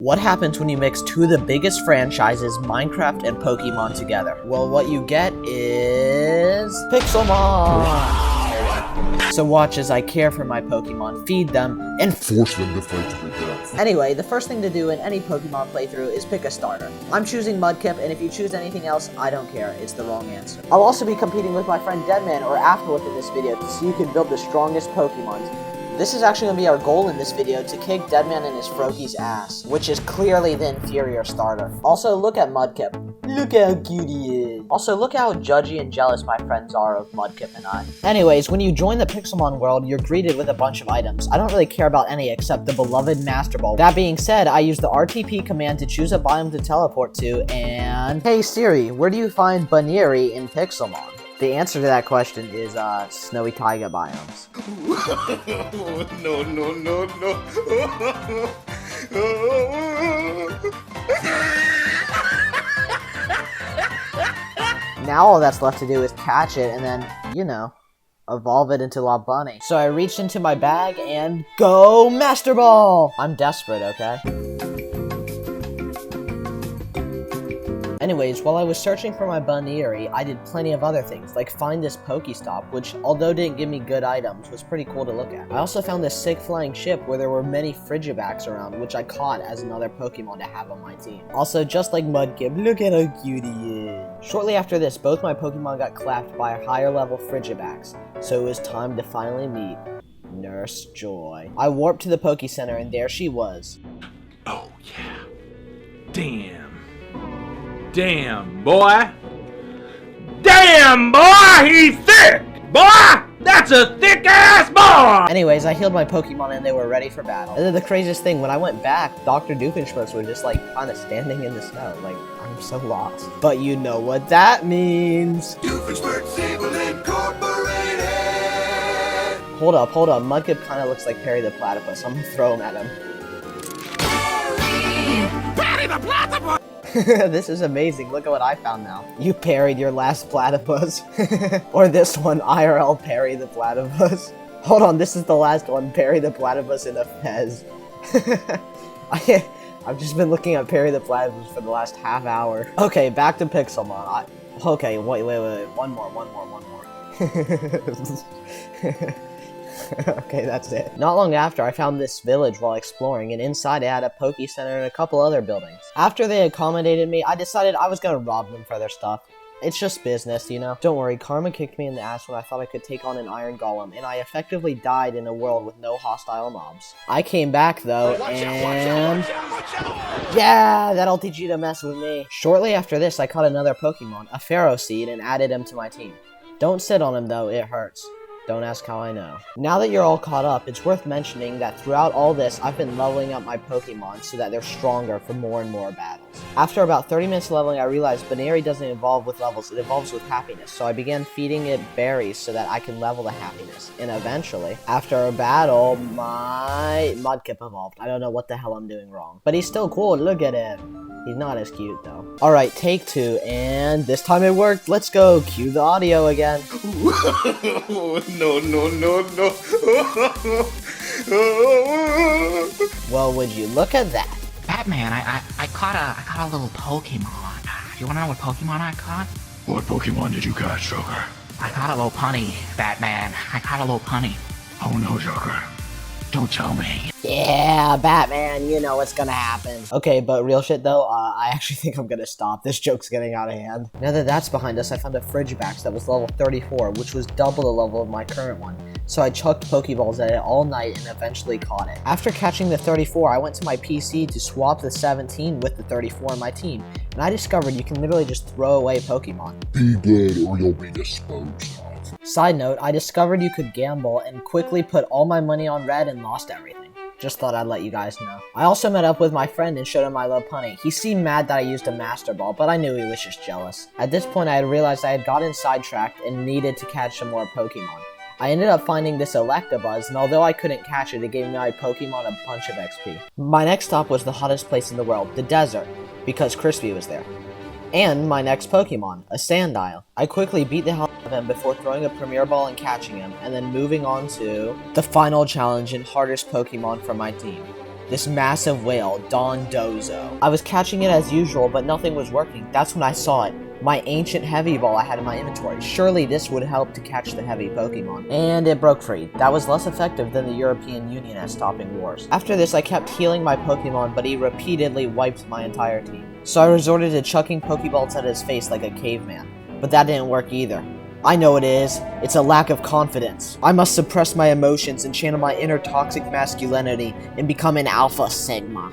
What happens when you mix two of the biggest franchises, Minecraft and Pokemon, together? Well, what you get is Pixelmon! So watch as I care for my Pokemon, feed them, and force them to fight to the death. Anyway, the first thing to do in any Pokemon playthrough is pick a starter. I'm choosing Mudkip, and if you choose anything else, I don't care. It's the wrong answer. I'll also be competing with my friend Deadman or Afterwith in this video so you can build the strongest Pokemon. This is actually going to be our goal in this video, to kick Deadman and his Froakie's ass, which is clearly the inferior starter. Also, look at Mudkip. Look how cute he is. Also, look how judgy and jealous my friends are of Mudkip and I. Anyways, when you join the Pixelmon world, you're greeted with a bunch of items. I don't really care about any except the beloved Master Ball. That being said, I use the RTP command to choose a biome to teleport to, and... Hey Siri, where do you find Baneri in Pixelmon? The answer to that question is, snowy taiga biomes. Now all that's left to do is catch it and then, you know, evolve it into Lopunny. So I reached into my bag and go Master Ball! I'm desperate, okay? Anyways, while I was searching for my Baneri, I did plenty of other things, like find this Pokestop, which, although didn't give me good items, was pretty cool to look at. I also found this sick flying ship where there were many Frigibacks around, which I caught as another Pokemon to have on my team. Also, just like Mudkip, look at how cute he is. Shortly after this, both my Pokemon got clapped by higher level Frigibacks, so it was time to finally meet Nurse Joy. I warped to the Poke Center, and there she was. Oh yeah. Damn, boy. Damn, boy, he's thick! Boy, that's a thick-ass boy! Anyways, I healed my Pokemon and they were ready for battle. And then the craziest thing, when I went back, Dr. Doofenshmirtz were just, like, kind of standing in the snow. Like, I'm so lost. But you know what that means. Doofenshmirtz Evil Incorporated! Hold up. Mudkip kind of looks like Perry the Platypus. I'm gonna throw him at him. Perry the Platypus! This is amazing. Look at what I found now. You parried your last platypus. Or this one, IRL Perry the Platypus. Hold on, this is the last one, Perry the Platypus in a fez. I've just been looking at Perry the Platypus for the last half hour. Okay, back to Pixelmon. Okay, wait. One more. Okay, that's it. Not long after, I found this village while exploring, and inside it had a Poke Center and a couple other buildings. After they accommodated me, I decided I was gonna rob them for their stuff. It's just business, you know? Don't worry, karma kicked me in the ass when I thought I could take on an Iron Golem, and I effectively died in a world with no hostile mobs. I came back, though, and... Yeah, that'll teach you to mess with me. Shortly after this, I caught another Pokemon, a Pharaoh Seed, and added him to my team. Don't sit on him, though, it hurts. Don't ask how I know. Now that you're all caught up, it's worth mentioning that throughout all this, I've been leveling up my Pokemon so that they're stronger for more and more battles. After about 30 minutes leveling, I realized Baneri doesn't evolve with levels, it evolves with happiness, so I began feeding it berries so that I can level the happiness. And eventually, after a battle, my Mudkip evolved. I don't know what the hell I'm doing wrong. But he's still cool, look at him. He's not as cute, though. Alright, take two, and this time it worked. Let's go. Cue the audio again. No. Well, would you look at that? Batman, I caught a little Pokemon. Do you wanna know what Pokemon I caught? What Pokemon did you catch, Joker? I caught a Lopunny, Batman. I caught a Lopunny. Oh no, Joker. Don't tell me. Yeah, Batman, you know what's gonna happen. Okay, but real shit though, I actually think I'm gonna stop. This joke's getting out of hand. Now that that's behind us, I found a Frigibax that was level 34, which was double the level of my current one. So I chucked Pokeballs at it all night and eventually caught it. After catching the 34, I went to my PC to swap the 17 with the 34 in my team, and I discovered you can literally just throw away Pokemon. Be good or you'll be disposed of. Side note, I discovered you could gamble and quickly put all my money on red and lost everything. Just thought I'd let you guys know. I also met up with my friend and showed him my Lopunny. He seemed mad that I used a Master Ball, but I knew he was just jealous. At this point, I had realized I had gotten sidetracked and needed to catch some more Pokemon. I ended up finding this Electabuzz, and although I couldn't catch it, it gave my Pokemon a bunch of XP. My next stop was the hottest place in the world, the desert, because Crispy was there. And my next Pokemon, a Sandile. I quickly beat the hell out of him before throwing a Premier Ball and catching him, and then moving on to the final challenge and hardest Pokemon from my team, this massive whale, Dondozo. I was catching it as usual, but nothing was working. That's when I saw it. My ancient heavy ball I had in my inventory. Surely this would help to catch the heavy Pokemon. And it broke free. That was less effective than the European Union at stopping wars. After this, I kept healing my Pokemon, but he repeatedly wiped my entire team. So I resorted to chucking Pokeballs at his face like a caveman. But that didn't work either. I know it is. It's a lack of confidence. I must suppress my emotions and channel my inner toxic masculinity and become an Alpha Sigma.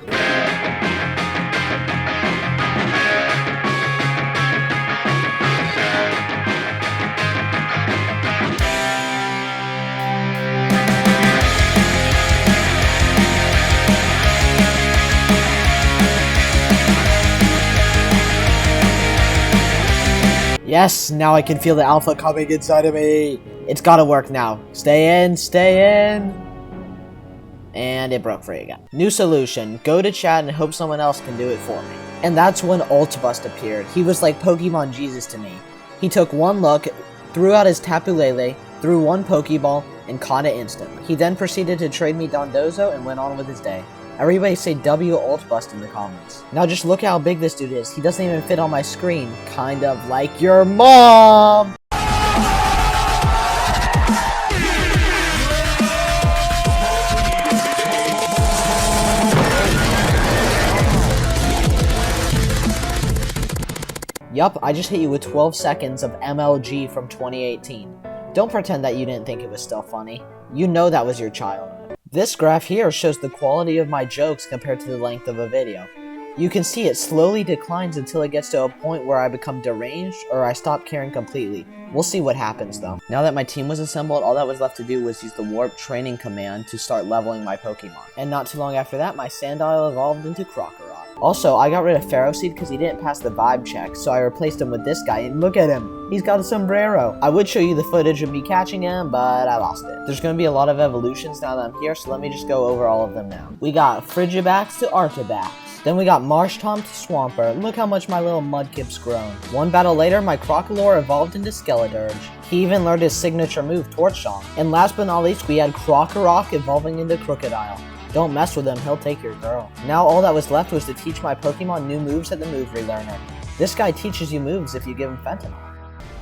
Yes, now I can feel the alpha coming inside of me. It's gotta work now. Stay in, stay in. And it broke free again. New solution. Go to chat and hope someone else can do it for me. And that's when Ultibust appeared. He was like Pokemon Jesus to me. He took one look, threw out his Tapu Lele, threw one Pokeball, and caught it instantly. He then proceeded to trade me Dondozo and went on with his day. Everybody say W Ultibust in the comments. Now just look how big this dude is. He doesn't even fit on my screen. Kind of like your mom! Yup, I just hit you with 12 seconds of MLG from 2018. Don't pretend that you didn't think it was still funny. You know that was your childhood. This graph here shows the quality of my jokes compared to the length of a video. You can see it slowly declines until it gets to a point where I become deranged or I stop caring completely. We'll see what happens though. Now that my team was assembled, all that was left to do was use the warp training command to start leveling my Pokemon. And not too long after that, my Sandile evolved into Crocodile. Also, I got rid of Pharaoh Seed because he didn't pass the vibe check, so I replaced him with this guy, and look at him! He's got a sombrero! I would show you the footage of me catching him, but I lost it. There's going to be a lot of evolutions now that I'm here, so let me just go over all of them now. We got Frigibax to Arctibax. Then we got Marshtomp to Swampert. Look how much my little Mudkip's grown. One battle later, my Crocalor evolved into Skeledirge. He even learned his signature move, Torch Song. And last but not least, we had Krokorok evolving into Crocodile. Don't mess with him, he'll take your girl. Now all that was left was to teach my Pokemon new moves at the Move Relearner. This guy teaches you moves if you give him Fentanyl.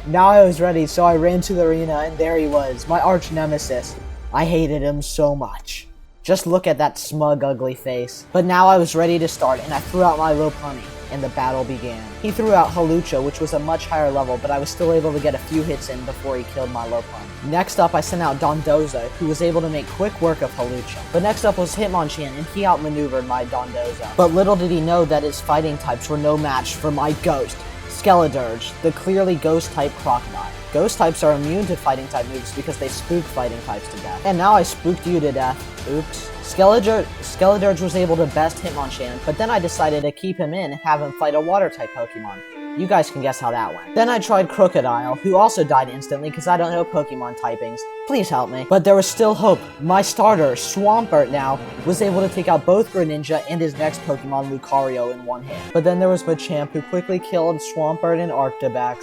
Now I was ready, so I ran to the arena, and there he was, my arch nemesis. I hated him so much. Just look at that smug, ugly face. But now I was ready to start, and I threw out my Lopunny, and the battle began. He threw out Hawlucha, which was a much higher level, but I was still able to get a few hits in before he killed my Lopunny. Next up, I sent out Dondozo, who was able to make quick work of Hawlucha. But next up was Hitmonchan, and he outmaneuvered my Dondozo. But little did he know that his fighting types were no match for my Ghost, Skeledirge, the clearly Ghost-type Crocodile. Ghost types are immune to fighting type moves because they spook fighting types to death. And now I spooked you to death. Oops. Skeledirge was able to best Hitmonchan, but then I decided to keep him in and have him fight a water type Pokemon. You guys can guess how that went. Then I tried Crocodile, who also died instantly because I don't know Pokemon typings. Please help me. But there was still hope. My starter, Swampert now, was able to take out both Greninja and his next Pokemon, Lucario, in one hit. But then there was Machamp, who quickly killed Swampert and Arctibax,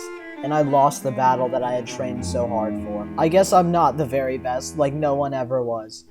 and I lost the battle that I had trained so hard for. I guess I'm not the very best, like no one ever was.